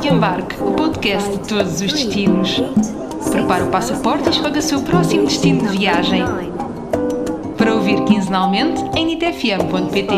Embarque, o podcast de todos os destinos. Prepare o passaporte e escolha o seu próximo destino de viagem. Para ouvir quinzenalmente em nitfm.pt.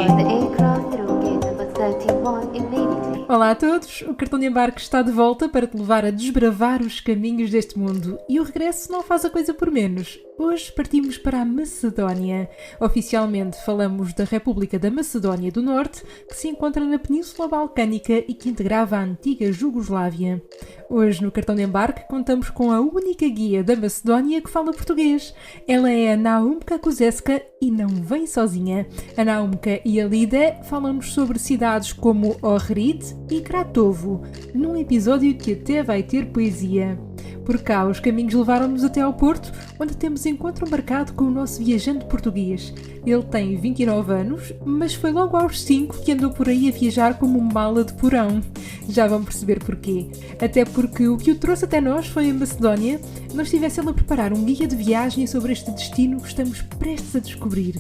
Olá a todos, o Cartão de Embarque está de volta para te levar a desbravar os caminhos deste mundo e o regresso não faz a coisa por menos. Hoje partimos para a Macedónia. Oficialmente falamos da República da Macedónia do Norte, que se encontra na Península Balcânica e que integrava a antiga Jugoslávia. Hoje no Cartão de Embarque contamos com a única guia da Macedónia que fala português. Ela é a Naumka Kuzeska e não vem sozinha. A Naumka e a Lida falam-nos sobre cidades como Ohrid e Kratovo, num episódio que até vai ter poesia. Por cá, os caminhos levaram-nos até ao Porto, onde temos encontro marcado com o nosso viajante português. Ele tem 29 anos, mas foi logo aos 5 que andou por aí a viajar como uma mala de porão. Já vão perceber porquê. Até porque o que o trouxe até nós foi a Macedónia, não estivesse ele a preparar um guia de viagem sobre este destino que estamos prestes a descobrir.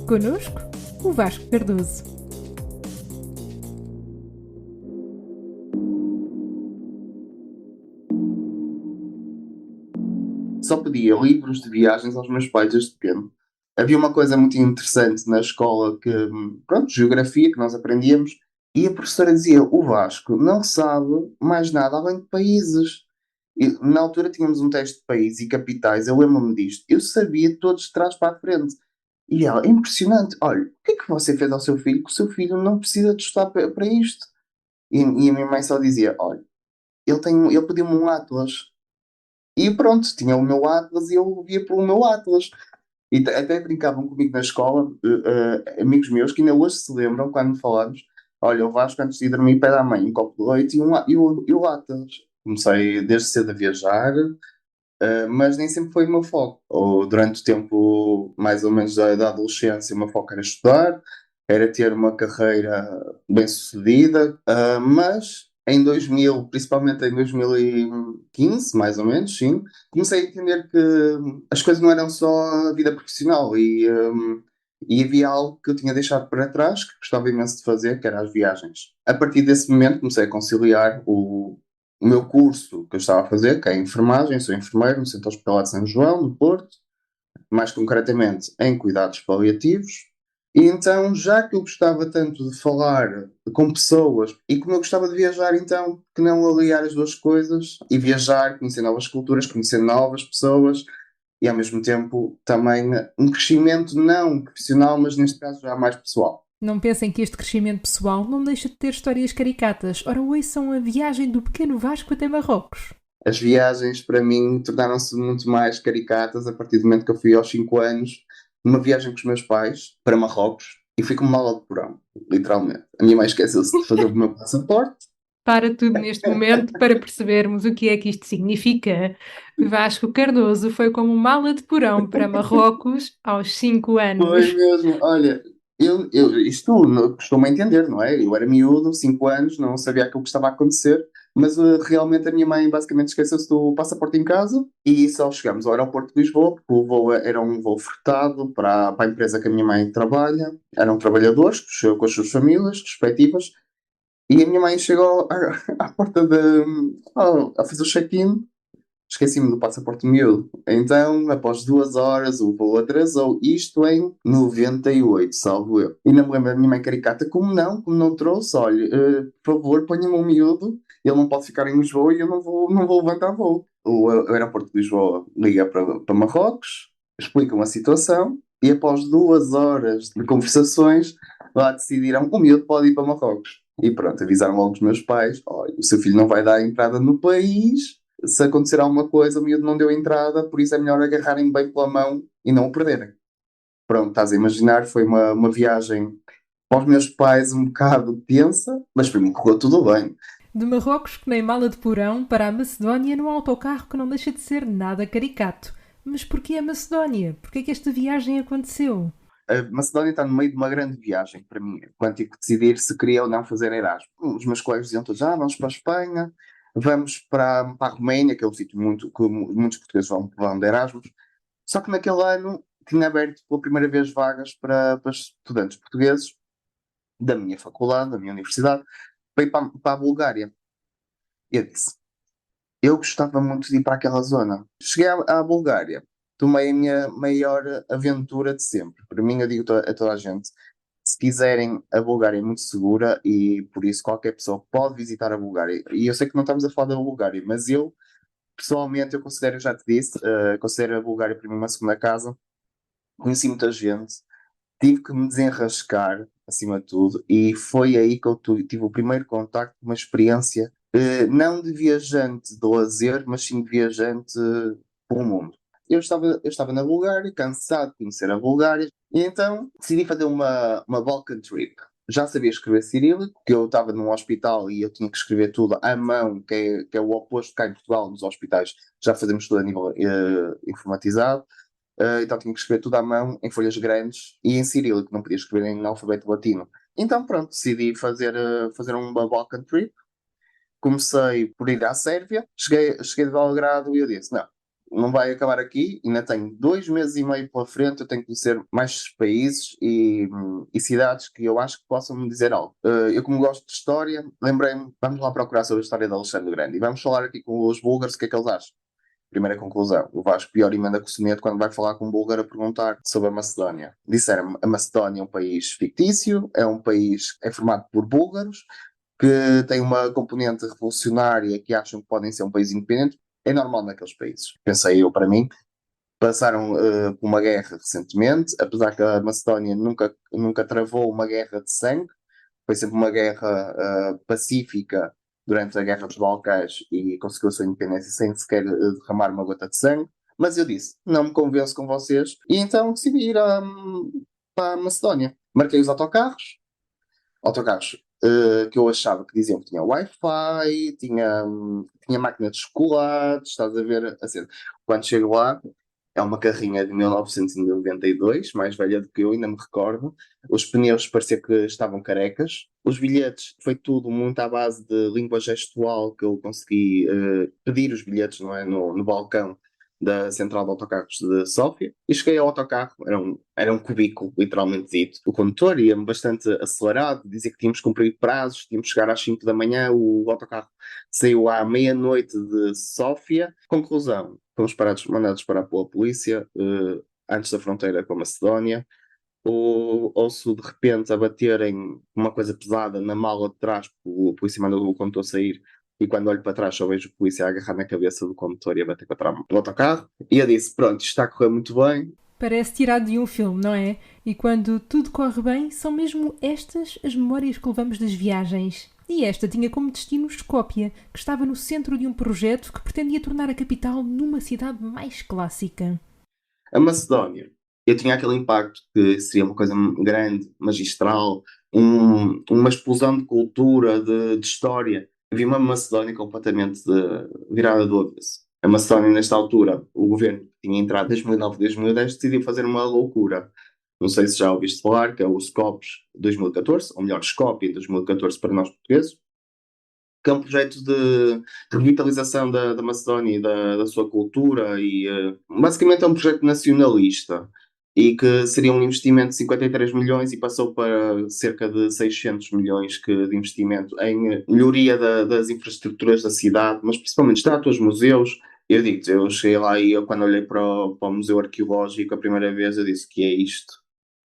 Connosco, o Vasco Cardoso. Só pedia livros de viagens aos meus pais desde pequeno. Havia uma coisa muito interessante na escola que, pronto, geografia que nós aprendíamos, e a professora dizia: o Vasco não sabe mais nada além de países. E, na altura tínhamos um teste de países e capitais, eu lembro-me disto. Eu sabia todos de trás para a frente. E ela, é impressionante, olha, o que é que você fez ao seu filho? Que o seu filho não precisa de estudar para isto. E a minha mãe só dizia: olha, ele pediu-me um atlas. E pronto, tinha o meu Atlas e eu via pelo meu Atlas. E até brincavam comigo na escola, amigos meus que ainda hoje se lembram quando falámos: olha, o Vasco antes de ir dormir pede à mãe um copo de leite e o Atlas. Comecei desde cedo a viajar, mas nem sempre foi o meu foco. Ou durante o tempo, mais ou menos da adolescência, o meu foco era estudar, era ter uma carreira bem-sucedida, mas em 2000, principalmente em 2015, mais ou menos, sim, comecei a entender que as coisas não eram só a vida profissional e havia algo que eu tinha deixado para trás, que gostava imenso de fazer, que era as viagens. A partir desse momento comecei a conciliar o meu curso que eu estava a fazer, que é enfermagem, sou enfermeiro no Centro Hospitalar de São João, no Porto, mais concretamente em cuidados paliativos. E então, já que eu gostava tanto de falar com pessoas e como eu gostava de viajar, então, que não aliar as duas coisas e viajar, conhecer novas culturas, conhecer novas pessoas e ao mesmo tempo também um crescimento não profissional, mas neste caso já mais pessoal. Não pensem que este crescimento pessoal não deixa de ter histórias caricatas. Ora, ouçam a viagem do pequeno Vasco até Marrocos. As viagens, para mim, tornaram-se muito mais caricatas a partir do momento que eu fui aos 5 anos, numa viagem com os meus pais para Marrocos, e fui como mala de porão, literalmente. A minha mãe esqueceu-se de fazer o meu passaporte. Para tudo neste momento para percebermos o que é que isto significa. Vasco Cardoso foi como mala de porão para Marrocos aos 5 Foi anos. mesmo, olha, isto costuma entender, não é? Eu era miúdo, 5 anos, não sabia aquilo que estava a acontecer, mas realmente a minha mãe basicamente esqueceu-se do passaporte em casa e só chegamos ao aeroporto de Lisboa, porque o voo era um voo fretado para a empresa que a minha mãe trabalha, eram trabalhadores com as suas famílias respectivas, e a minha mãe chegou à porta a fazer o check-in. Esqueci-me do passaporte miúdo. Então, após 2 horas, o voo atrasou. Isto em 98, salvo eu. E não me lembro da minha mãe caricata. Como não trouxe? Olha, por favor, ponha-me um miúdo. Ele não pode ficar em Lisboa e eu não vou levantar voo. O aeroporto de Lisboa liga para Marrocos, explicam a situação e após 2 horas de conversações, lá decidiram: o miúdo pode ir para Marrocos. E pronto, avisaram logo os meus pais: olha, o seu filho não vai dar entrada no país. Se acontecer alguma coisa, o miúdo não deu entrada, por isso é melhor agarrarem bem pela mão e não o perderem. Pronto, estás a imaginar, foi uma viagem para os meus pais um bocado tensa, mas para mim correu tudo bem. De Marrocos, que nem mala de porão, para a Macedónia num autocarro que não deixa de ser nada caricato. Mas porquê a Macedónia? Porquê é que esta viagem aconteceu? A Macedónia está no meio de uma grande viagem para mim, quando tive que decidir se queria ou não fazer Erasmus. Os meus colegas diziam todos: vamos para a Espanha, vamos para a Roménia, que é um sítio que muitos portugueses vão de Erasmus. Só que naquele ano tinha aberto pela primeira vez vagas para estudantes portugueses da minha faculdade, da minha universidade, para ir para a Bulgária. Eu disse, eu gostava muito de ir para aquela zona. Cheguei à Bulgária, tomei a minha maior aventura de sempre. Para mim, eu digo a toda a gente, se quiserem, a Bulgária é muito segura e por isso qualquer pessoa pode visitar a Bulgária. E eu sei que não estamos a falar da Bulgária, mas eu, pessoalmente, eu considero, já te disse, considero a Bulgária para mim uma segunda casa. Conheci muita gente, tive que me desenrascar, acima de tudo, e foi aí que eu tive o primeiro contacto com uma experiência, não de viajante de lazer, mas sim de viajante pelo mundo. Eu estava na Bulgária, cansado de conhecer a Bulgária, e então decidi fazer uma Balkan Trip. Já sabia escrever cirílico, porque eu estava num hospital e eu tinha que escrever tudo à mão, que é o oposto cá em Portugal, nos hospitais. Já fazemos tudo a nível informatizado. Então tinha que escrever tudo à mão, em folhas grandes e em cirílico, não podia escrever em alfabeto latino. Então pronto, decidi fazer uma Balkan Trip. Comecei por ir à Sérvia, cheguei de Belgrado e eu disse, não vai acabar aqui, ainda tenho 2 meses e meio pela frente, eu tenho que conhecer mais países e cidades que eu acho que possam me dizer algo. Eu como gosto de história, lembrei-me, vamos lá procurar sobre a história de Alexandre o Grande e vamos falar aqui com os búlgaros o que é que eles acham. Primeira conclusão, o Vasco pior emenda com o soneto quando vai falar com um búlgaro a perguntar sobre a Macedónia. Disseram-me, a Macedónia é um país fictício, é um país, é formado por búlgaros, que tem uma componente revolucionária que acham que podem ser um país independente. É normal naqueles países. Pensei eu para mim, passaram por uma guerra recentemente, apesar que a Macedónia nunca travou uma guerra de sangue, foi sempre uma guerra pacífica durante a Guerra dos Balcãs e conseguiu a sua independência sem sequer derramar uma gota de sangue. Mas eu disse, não me convenço com vocês, e então decidi ir para a Macedónia. Marquei os autocarros que eu achava que diziam que tinha Wi-Fi, tinha máquina de chocolate, estás a ver? Assim, quando chego lá, é uma carrinha de 1992, mais velha do que eu, ainda me recordo. Os pneus parecia que estavam carecas. Os bilhetes, foi tudo muito à base de língua gestual que eu consegui pedir os bilhetes, não é? No balcão da central de autocarros de Sófia. E cheguei ao autocarro, era um cubículo, literalmente dito. O condutor ia-me bastante acelerado, dizia que tínhamos que cumprir prazos, tínhamos que chegar às 5 da manhã, o autocarro saiu à meia-noite de Sófia. Conclusão, fomos mandados parar pela polícia antes da fronteira com a Macedónia. Ouço de repente a baterem uma coisa pesada na mala de trás, porque o polícia mandou o condutor sair. E quando olho para trás, só vejo o polícia a agarrar na cabeça do condutor e a bater contra o autocarro. E eu disse: Pronto, isto está a correr muito bem. Parece tirado de um filme, não é? E quando tudo corre bem, são mesmo estas as memórias que levamos das viagens. E esta tinha como destino Skopje, que estava no centro de um projeto que pretendia tornar a capital numa cidade mais clássica. A Macedónia, eu tinha aquele impacto que seria uma coisa grande, magistral, uma explosão de cultura, de história. Vi uma Macedónia completamente virada do avesso. A Macedónia, nesta altura, o governo que tinha entrado em 2009, 2010, decidiu fazer uma loucura. Não sei se já ouviste falar, que é o Skopje 2014, ou melhor, Skopje 2014 para nós portugueses, que é um projeto de revitalização da Macedónia e da sua cultura e basicamente é um projeto nacionalista e que seria um investimento de 53 milhões e passou para cerca de 600 milhões de investimento em melhoria das infraestruturas da cidade, mas principalmente estátuas, museus. Eu digo, eu cheguei lá e eu, quando olhei para o Museu Arqueológico a primeira vez, eu disse que é isto.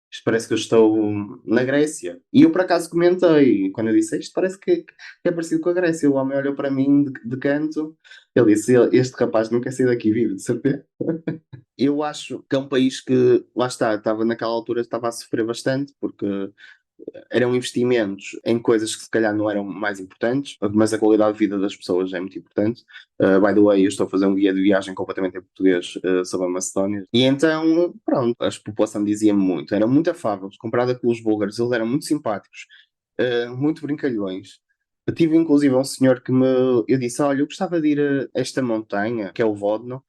Isto parece que eu estou na Grécia. E eu por acaso comentei, quando eu disse isto parece que é parecido com a Grécia. O homem olhou para mim de canto, ele disse: Este rapaz não quer sair daqui vivo, de certeza. Eu acho que é um país que, lá está, estava naquela altura, estava a sofrer bastante, porque eram investimentos em coisas que se calhar não eram mais importantes, mas a qualidade de vida das pessoas é muito importante. By the way, eu estou a fazer um guia de viagem completamente em português sobre a Macedónia. E então, pronto, a população dizia-me muito. Eram muito afáveis, comparada com os búlgaros, eles eram muito simpáticos, muito brincalhões. Eu tive inclusive um senhor que eu disse: Olha, eu gostava de ir a esta montanha, que é o Vodno,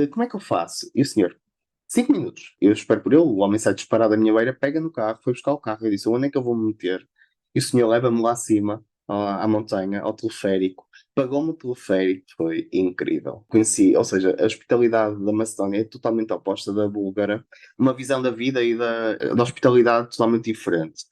como é que eu faço? E o senhor: 5 minutos. Eu espero por ele, o homem sai disparado da minha beira, pega no carro, foi buscar o carro. Eu disse: Onde é que eu vou me meter? E o senhor leva-me lá acima, à montanha, ao teleférico. Pagou-me o teleférico, foi incrível. Conheci, ou seja, a hospitalidade da Macedónia é totalmente oposta da búlgara. Uma visão da vida e da hospitalidade totalmente diferente.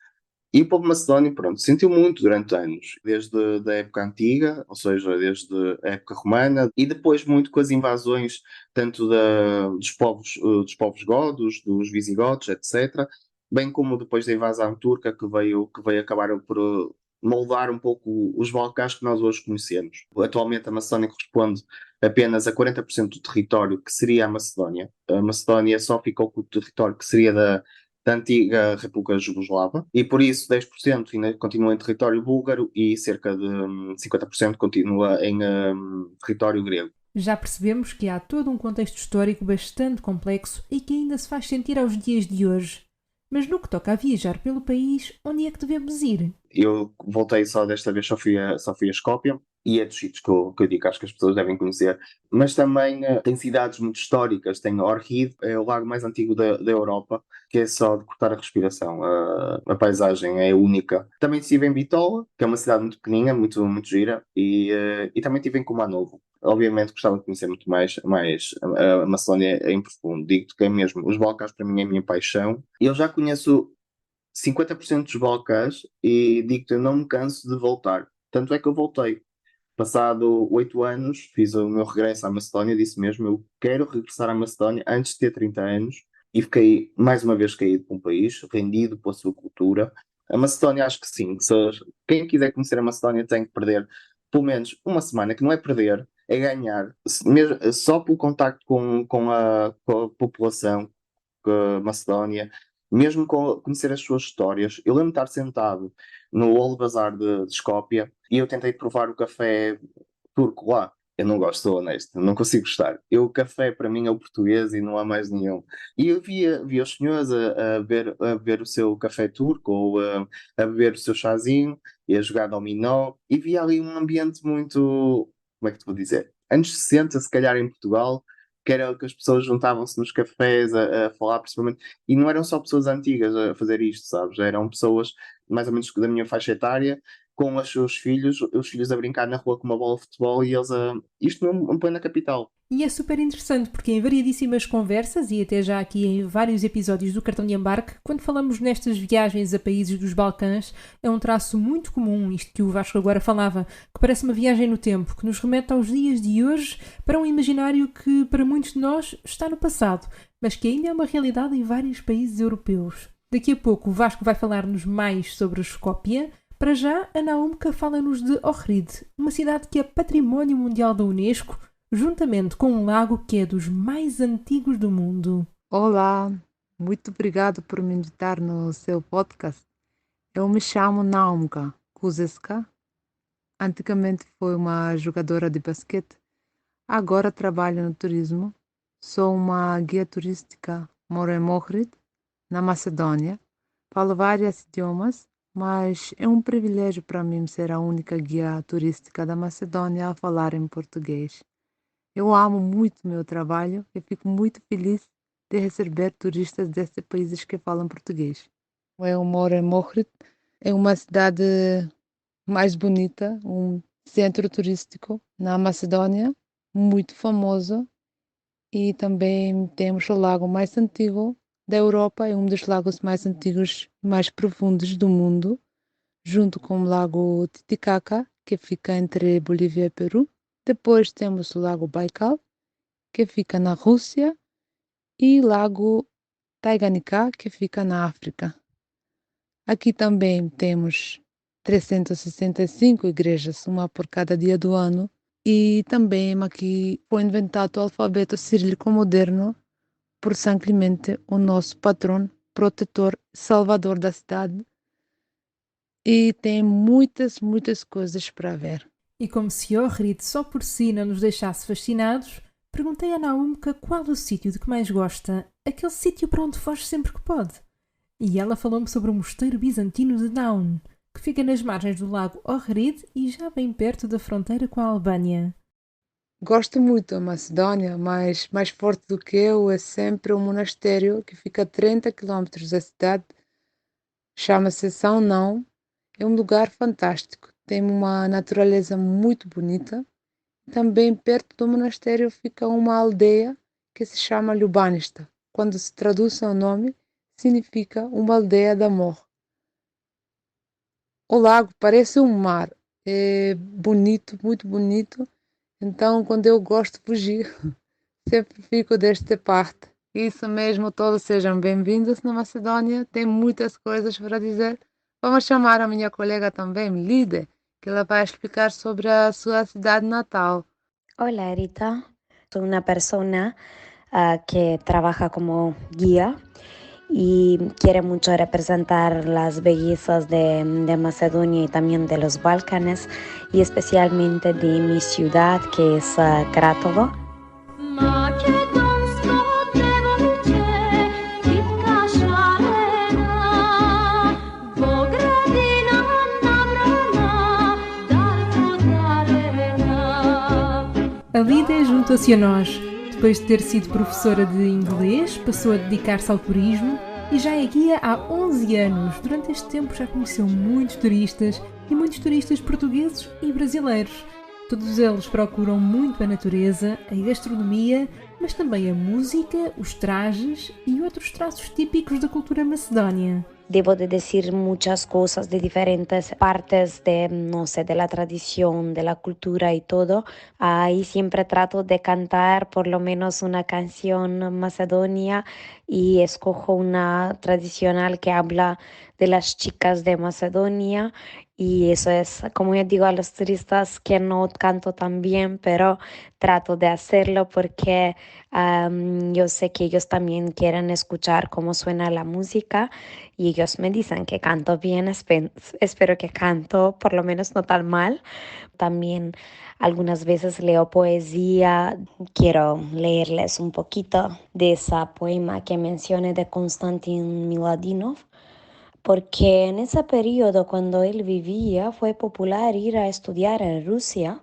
E o povo macedónio, pronto, sentiu muito durante anos, desde a época antiga, ou seja, desde a época romana, e depois muito com as invasões, tanto dos povos godos, dos visigodos, etc., bem como depois da invasão turca que veio acabar por moldar um pouco os Balcãs que nós hoje conhecemos. Atualmente a Macedónia corresponde apenas a 40% do território que seria a Macedónia. A Macedónia só ficou com o território que seria da antiga República Jugoslava, e por isso 10% ainda continua em território búlgaro e cerca de 50% continua em território grego. Já percebemos que há todo um contexto histórico bastante complexo e que ainda se faz sentir aos dias de hoje. Mas no que toca a viajar pelo país, onde é que devemos ir? Eu voltei só desta vez, só fui a Skopje, e é dos sítios que eu digo que acho que as pessoas devem conhecer. Mas também tem cidades muito históricas. Tem Ohrid, é o lago mais antigo da Europa, que é só de cortar a respiração. A paisagem é única. Também estive em Bitola, que é uma cidade muito pequenina, muito, muito gira, e também estive em Kumanovo. Obviamente gostava de conhecer muito mais a Macedónia em profundo. Digo-te que é mesmo, os Balcãs para mim é a minha paixão. Eu já conheço 50% dos Balcãs e digo-te, eu não me canso de voltar. Tanto é que eu voltei. Passado 8 anos, fiz o meu regresso à Macedónia, disse mesmo, eu quero regressar à Macedónia antes de ter 30 anos, e fiquei, mais uma vez, caído com o país, rendido pela sua cultura. A Macedónia, acho que sim. Quem quiser conhecer a Macedónia tem que perder pelo menos uma semana, que não é perder, é ganhar. Só pelo contacto com a população, Macedónia, mesmo conhecer as suas histórias. Eu lembro de estar sentado no Old Bazaar de Skopje e eu tentei provar o café turco lá. Eu não gosto, sou honesto, não consigo gostar. O café para mim é o português e não há mais nenhum. E eu via os senhores a beber o seu café turco ou a beber o seu chazinho e a jogar dominó, e via ali um ambiente muito, como é que te vou dizer? Anos 60, se calhar em Portugal, que era que as pessoas juntavam-se nos cafés a falar, principalmente, e não eram só pessoas antigas a fazer isto, sabes? Eram pessoas mais ou menos da minha faixa etária, com os filhos a brincar na rua com uma bola de futebol e eles isto em plena capital. E é super interessante porque em variedíssimas conversas e até já aqui em vários episódios do Cartão de Embarque, quando falamos nestas viagens a países dos Balcãs, é um traço muito comum, isto que o Vasco agora falava, que parece uma viagem no tempo, que nos remete aos dias de hoje para um imaginário que para muitos de nós está no passado, mas que ainda é uma realidade em vários países europeus. Daqui a pouco o Vasco vai falar-nos mais sobre a Skopje. Para já, a Naumka fala-nos de Ohrid, uma cidade que é Património Mundial da Unesco, juntamente com um lago que é dos mais antigos do mundo. Olá, muito obrigado por me invitar no seu podcast. Eu me chamo Naumka Kuzeska. Antigamente fui uma jogadora de basquete. Agora trabalho no turismo. Sou uma guia turística. Moro em Ohrid, na Macedónia. Falo vários idiomas, mas é um privilégio para mim ser a única guia turística da Macedónia a falar em português. Eu amo muito meu trabalho e fico muito feliz de receber turistas destes países que falam português. Eu moro em Ohrid, é uma cidade mais bonita, um centro turístico na Macedónia, muito famoso, e também temos o lago mais antigo da Europa, é um dos lagos mais antigos e mais profundos do mundo, junto com o lago Titicaca, que fica entre Bolívia e Peru. Depois temos o lago Baikal, que fica na Rússia, e lago Tanganyika, que fica na África. Aqui também temos 365 igrejas, uma por cada dia do ano, e também aqui foi inventado o alfabeto cirílico moderno por São Clemente, o nosso patrão, protetor, salvador da cidade, e tem muitas, muitas coisas para ver. E como se Ohrid só por si não nos deixasse fascinados, perguntei a Naumka qual o sítio de que mais gosta, aquele sítio para onde foge sempre que pode. E ela falou-me sobre o mosteiro bizantino de Naun, que fica nas margens do lago Ohrid e já bem perto da fronteira com a Albânia. Gosto muito da Macedónia, mas mais forte do que eu é sempre o monastério que fica a 30 quilómetros da cidade. Chama-se São Não. É um lugar fantástico. Tem uma natureza muito bonita. Também perto do monastério fica uma aldeia que se chama Ljubanista. Quando se traduz o nome, significa uma aldeia de amor. O lago parece um mar. É bonito, muito bonito. Então, quando eu gosto de fugir, sempre fico desta parte. Isso mesmo, todos sejam bem-vindos na Macedônia. Tem muitas coisas para dizer. Vamos chamar a minha colega também, Lide, que ela vai explicar sobre a sua cidade natal. Hola, Erita. Soy una persona que trabaja como guía y quiere mucho representar las bellezas de Macedonia y también de los Balcanes y especialmente de mi ciudad que es Kratovo. Македонско девойче, типка шарена, Боградина набрана, дарко дарена. A Lida juntou-se a nós. Depois de ter sido professora de inglês, passou a dedicar-se ao turismo e já é guia há 11 anos. Durante este tempo já conheceu muitos turistas e muitos turistas portugueses e brasileiros. Todos eles procuram muito a natureza, a gastronomia, mas também a música, os trajes e outros traços típicos da cultura macedónia. Debo de decir muchas cosas de diferentes partes de, no sé, de la tradición, de la cultura y todo. Ahí siempre trato de cantar por lo menos una canción macedonia y escojo una tradicional que habla de las chicas de Macedonia. Y eso es, como yo digo a los turistas, que no canto tan bien, pero trato de hacerlo porque yo sé que ellos también quieren escuchar cómo suena la música y ellos me dicen que canto bien, espero que canto por lo menos no tan mal. También algunas veces leo poesía, quiero leerles un poquito de esa poema que mencioné de Konstantin Miladinov, porque en ese periodo cuando él vivía fue popular ir a estudiar en Rusia.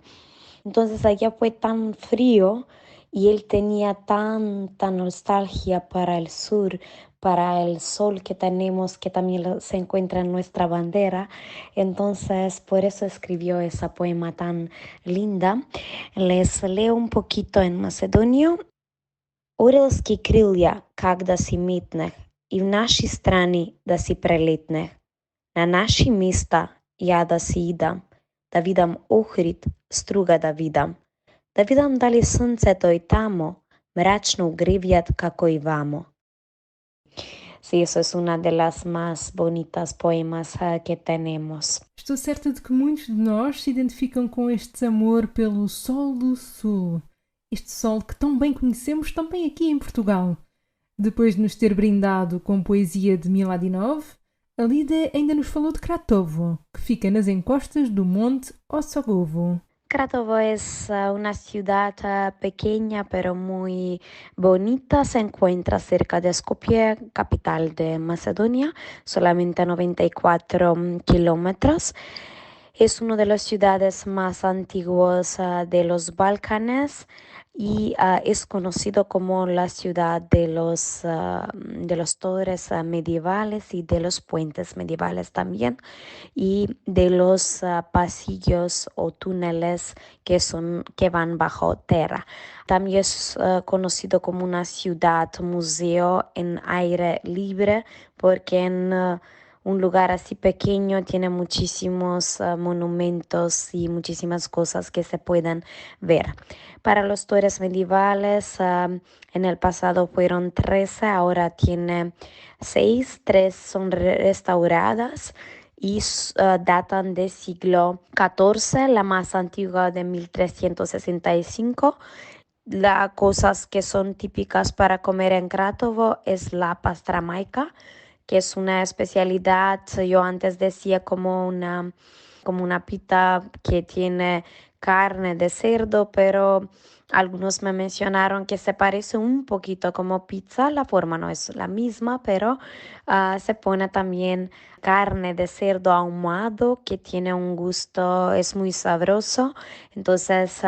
Entonces allá fue tan frío y él tenía tanta nostalgia para el sur, para el sol que tenemos, que también se encuentra en nuestra bandera. Entonces por eso escribió esa poema tan linda. Les leo un poquito en macedonio. Орелски крилја, как да си митнех, и в наши страни да си прелетнех. На наши места ја да си идам, да видам Охрид, Струга да видам дали сонцето и тамо, мрачно угревјат како и вамо. Sí, eso es una de las más bonitas poemas que tenemos. Estou certa de que muitos de nós se identificam com este amor pelo Sol do Sul. Este sol que tão bem conhecemos também aqui em Portugal. Depois de nos ter brindado com poesia de Miladinov, a Lida ainda nos falou de Kratovo, que fica nas encostas do Monte Osogovo. Kratovo es una ciudad pequeña pero muy bonita. Se encuentra cerca de Skopje, capital de Macedonia, solamente 94 kilómetros. Es una de las ciudades más antiguas de los Balcanes y es conocido como la ciudad de los torres medievales y de los puentes medievales también y de los pasillos o túneles que van bajo tierra. También es conocido como una ciudad museo en aire libre porque en un lugar así pequeño tiene muchísimos monumentos y muchísimas cosas que se pueden ver. Para los torres medievales, en el pasado fueron 13, ahora tiene 6, 3 son restauradas y datan del siglo XIV, la más antigua de 1365. Las cosas que son típicas para comer en Kratovo es la pastramajka, que es una especialidad, yo antes decía como una pita que tiene carne de cerdo, pero algunos me mencionaron que se parece un poquito como pizza, la forma no es la misma, pero se pone también carne de cerdo ahumado que tiene un gusto, es muy sabroso, entonces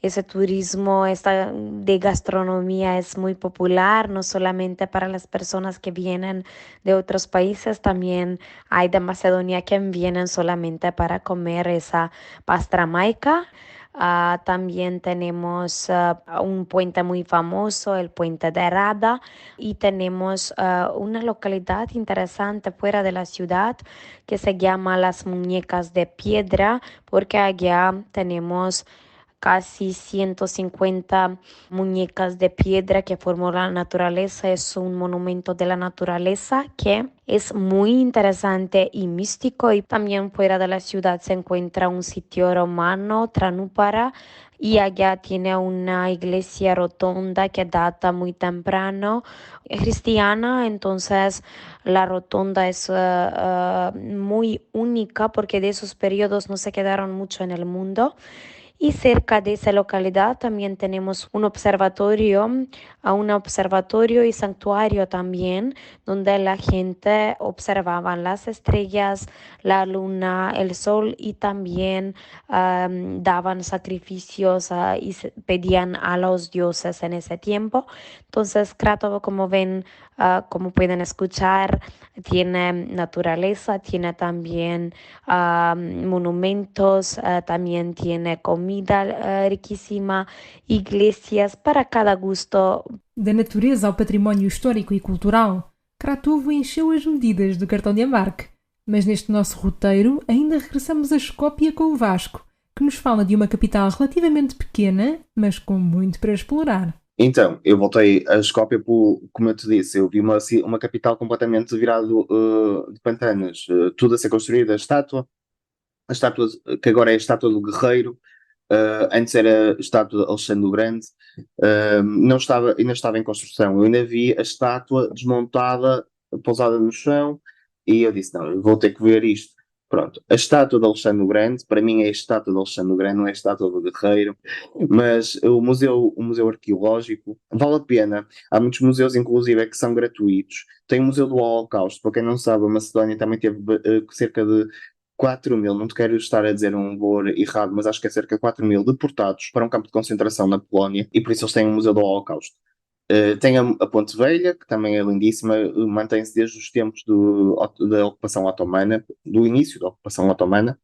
ese turismo de gastronomía es muy popular, no solamente para las personas que vienen de otros países, también hay de Macedonia que vienen solamente para comer esa pastramajka. También tenemos un puente muy famoso, el puente de Rada, y tenemos una localidad interesante fuera de la ciudad que se llama Las Muñecas de Piedra, porque allá tenemos casi 150 muñecas de piedra que formó la naturaleza. Es un monumento de la naturaleza que es muy interesante y místico. Y también fuera de la ciudad se encuentra un sitio romano, Tranúpara, y allá tiene una iglesia rotonda que data muy temprano, cristiana. Entonces la rotonda es muy única porque de esos periodos no se quedaron mucho en el mundo. Y cerca de esa localidad también tenemos un observatorio y santuario también, donde la gente observaba las estrellas, la luna, el sol, y también daban sacrificios y pedían a los dioses en ese tiempo. Entonces, Cratovo, como ven, como pueden escuchar, tiene naturaleza, tiene también monumentos, también tiene comida riquísima, iglesias para cada gusto. Da natureza ao património histórico e cultural, Cratovo encheu as medidas do cartão de embarque. Mas neste nosso roteiro ainda regressamos a Escópia com o Vasco, que nos fala de uma capital relativamente pequena, mas com muito para explorar. Então, eu voltei a Escópia, como eu te disse, eu vi uma capital completamente virada de pantanos, tudo a ser construída, a estátua que agora é a estátua do guerreiro, antes era a estátua de Alexandre o Grande, ainda estava em construção. Eu ainda vi a estátua desmontada, pousada no chão, e eu disse, não, eu vou ter que ver isto. Pronto, a estátua de Alexandre o Grande, para mim é a estátua de Alexandre o Grande, não é a estátua do guerreiro, mas o museu arqueológico vale a pena. Há muitos museus, inclusive, que são gratuitos. Tem o Museu do Holocausto, para quem não sabe, a Macedónia também teve cerca de 4 mil, não te quero estar a dizer um valor errado, mas acho que é cerca de 4 mil deportados para um campo de concentração na Polónia, e por isso eles têm o Museu do Holocausto. Tem a Ponte Velha, que também é lindíssima, mantém-se desde os tempos da ocupação otomana, do início da ocupação otomana,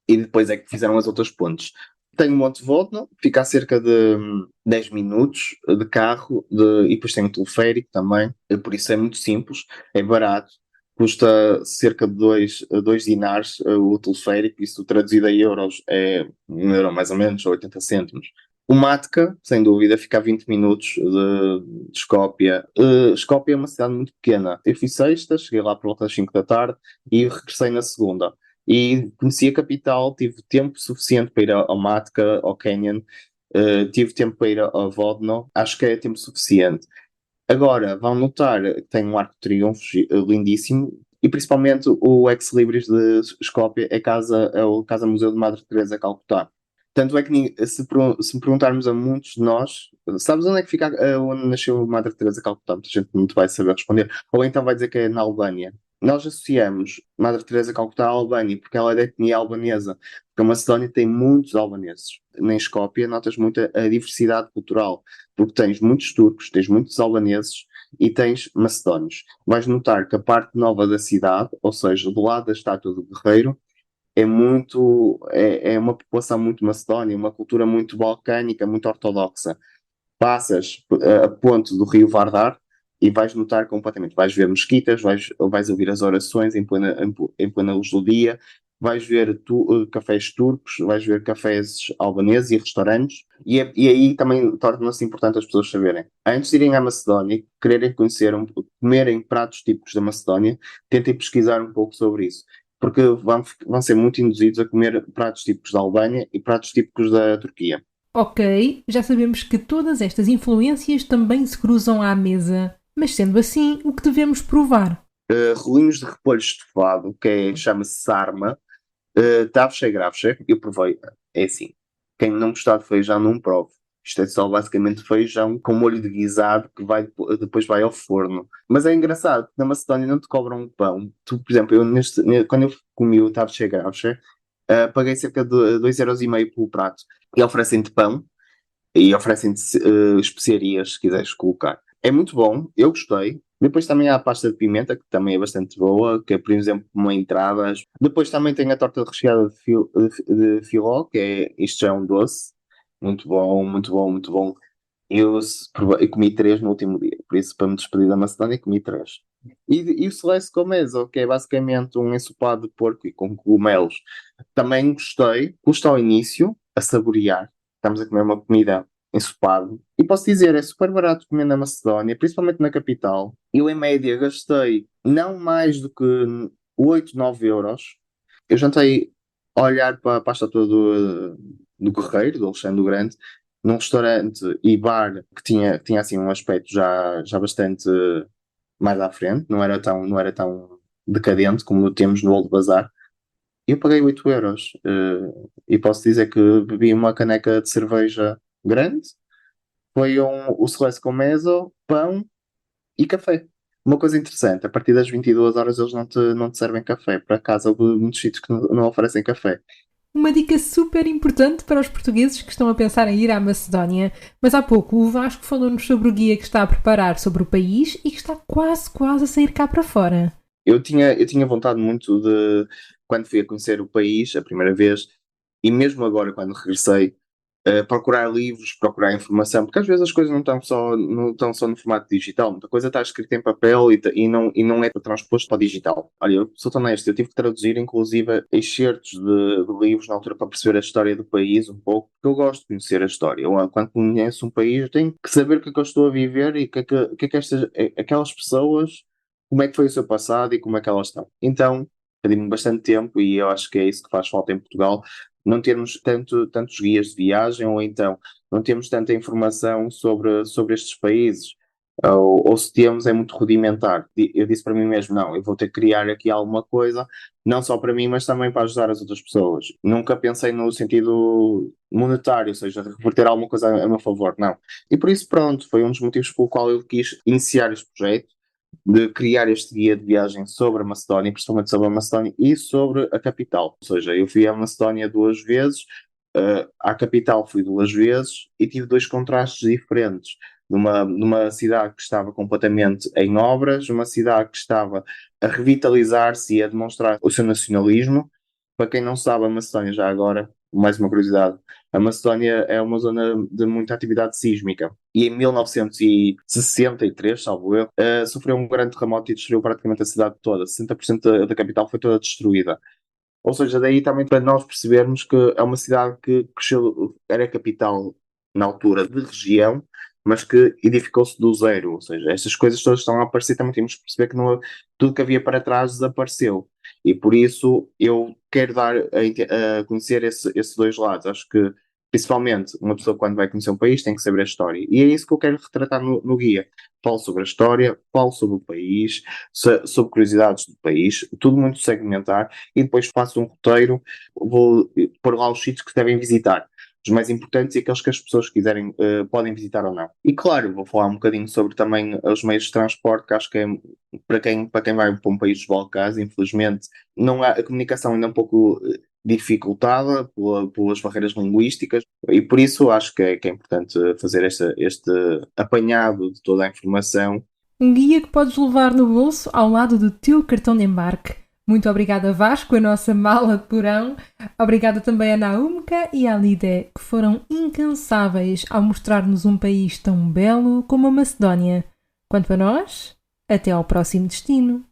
e depois é que fizeram as outras pontes. Tem o Monte Vodno, fica a cerca de 10 minutos de carro, e depois tem um teleférico também, por isso é muito simples, é barato, custa cerca de 2 dinars o teleférico, isso traduzido a euros é 1 euro mais ou menos, ou 80 cêntimos. O Matka, sem dúvida, fica a 20 minutos de Skopje. Skopje é uma cidade muito pequena. Eu fui sexta, cheguei lá por volta das 5 da tarde e regressei na segunda. E conheci a capital, tive tempo suficiente para ir ao Matka, ao Canyon, tive tempo para ir ao Vodno, acho que é tempo suficiente. Agora, vão notar que tem um arco de triunfos lindíssimo, e principalmente o Ex Libris de Skopje é o Casa Museu de Madre Teresa Calcutá. Tanto é que se me perguntarmos a muitos de nós, sabes onde é que fica, onde nasceu a Madre Teresa Calcutá? Muita gente não te vai saber responder, ou então vai dizer que é na Albânia. Nós associamos Madre Teresa Calcutá à Albânia porque ela é da etnia albanesa, porque a Macedónia tem muitos albaneses. Na Escópia notas muito a diversidade cultural, porque tens muitos turcos, tens muitos albaneses e tens macedónios. Vais notar que a parte nova da cidade, ou seja, do lado da estátua do guerreiro, é uma população muito macedónia, uma cultura muito balcânica, muito ortodoxa. Passas a ponte do rio Vardar e vais notar completamente, vais ver mesquitas, vais ouvir as orações em plena luz do dia, vais ver cafés turcos, vais ver cafés albaneses e restaurantes, e aí também torna-se importante as pessoas saberem. Antes de irem à Macedónia, quererem conhecer, comerem pratos típicos da Macedónia, tentem pesquisar um pouco sobre isso, porque vão ser muito induzidos a comer pratos típicos da Albânia e pratos típicos da Turquia. Ok, já sabemos que todas estas influências também se cruzam à mesa, mas sendo assim, o que devemos provar? Rolinhos de repolho estufado, chama-se sarma, tavche gravche, eu provei, é assim, quem não gostar de feijão não prove. Isto é só basicamente feijão com molho de guisado que depois vai ao forno. Mas é engraçado, na Macedónia não te cobram um pão. Tu, por exemplo, quando eu comi o tavche gravche, paguei cerca de 2,5€ pelo prato. E oferecem-te pão e oferecem-te especiarias, se quiseres colocar. É muito bom, eu gostei, Depois também há a pasta de pimenta, que também é bastante boa, que é, por exemplo, uma entrada. Depois também tem a torta recheada de filó, que é, isto já é um doce. Muito bom, muito bom, muito bom. Eu comi três no último dia, por isso, para me despedir da Macedónia, comi três. E o Celeste com Meso, que é basicamente um ensopado de porco e com cogumelos. Também gostei, custa ao início a saborear. Estamos a comer uma comida ensopado. E posso dizer, é super barato comer na Macedónia, principalmente na capital. Eu, em média, gastei não mais do que 8, 9 euros. Eu jantei a olhar para a estátua do Guerreiro, do Alexandre o Grande, num restaurante e bar que tinha assim um aspecto já bastante mais à frente, não era tão decadente como temos no Old Bazar. Eu paguei 8 euros e posso dizer que bebi uma caneca de cerveja grande, foi o Celeste com meso, pão e café. Uma coisa interessante, a partir das 22 horas eles não te servem café. Por acaso, houve muitos sítios que não oferecem café. Uma dica super importante para os portugueses que estão a pensar em ir à Macedónia. Mas há pouco o Vasco falou-nos sobre o guia que está a preparar sobre o país e que está quase a sair cá para fora. Eu tinha vontade muito de, quando fui a conhecer o país a primeira vez, e mesmo agora quando regressei, procurar livros, procurar informação, porque às vezes as coisas não estão só no formato digital, muita coisa está escrita em papel e não é transposto para o digital. Olha, eu sou honesto, eu tive que traduzir inclusive excertos de livros na altura para perceber a história do país um pouco, porque eu gosto de conhecer a história. Quando conheço um país, eu tenho que saber o que é que eu estou a viver e o que é que aquelas pessoas, como é que foi o seu passado e como é que elas estão. Então, perdi-me bastante tempo e eu acho que é isso que faz falta em Portugal, não termos tantos guias de viagem ou então não temos tanta informação sobre estes países. Ou se temos é muito rudimentar. Eu disse para mim mesmo, não, eu vou ter que criar aqui alguma coisa, não só para mim, mas também para ajudar as outras pessoas. Nunca pensei no sentido monetário, ou seja, reverter alguma coisa a meu favor, não. E por isso, pronto, foi um dos motivos pelo qual eu quis iniciar este projeto, de criar este guia de viagem sobre a Macedónia, principalmente sobre a Macedónia e sobre a capital. Ou seja, eu fui à Macedónia 2 vezes, à capital fui 2 vezes e tive dois contrastes diferentes. Numa cidade que estava completamente em obras, uma cidade que estava a revitalizar-se e a demonstrar o seu nacionalismo. Para quem não sabe, a Macedónia, já agora, mais uma curiosidade, a Macedónia é uma zona de muita atividade sísmica e em 1963, salvo eu, sofreu um grande terremoto e destruiu praticamente a cidade toda. 60% da capital foi toda destruída. Ou seja, daí também para nós percebermos que é uma cidade que cresceu, era capital na altura de região, mas que edificou-se do zero. Ou seja, estas coisas todas estão a aparecer, também temos que perceber que tudo que havia para trás desapareceu. E por isso eu quero dar a conhecer esses dois lados. Acho que, principalmente, uma pessoa quando vai conhecer um país tem que saber a história. E é isso que eu quero retratar no guia. Falo sobre a história, falo sobre o país, sobre curiosidades do país, tudo muito segmentar, e depois faço um roteiro, vou pôr lá os sítios que se devem visitar, os mais importantes e aqueles que as pessoas quiserem, podem visitar ou não. E claro, vou falar um bocadinho sobre também os meios de transporte, que acho que é para quem vai para um país dos Balcãs, infelizmente, não há, a comunicação ainda é um pouco dificultada pelas barreiras linguísticas, e por isso acho que é importante fazer este apanhado de toda a informação. Um guia que podes levar no bolso ao lado do teu cartão de embarque. Muito obrigada, Vasco, a nossa mala de porão. Obrigada também a Naumka e à Lidé, que foram incansáveis ao mostrar-nos um país tão belo como a Macedónia. Quanto a nós, até ao próximo destino.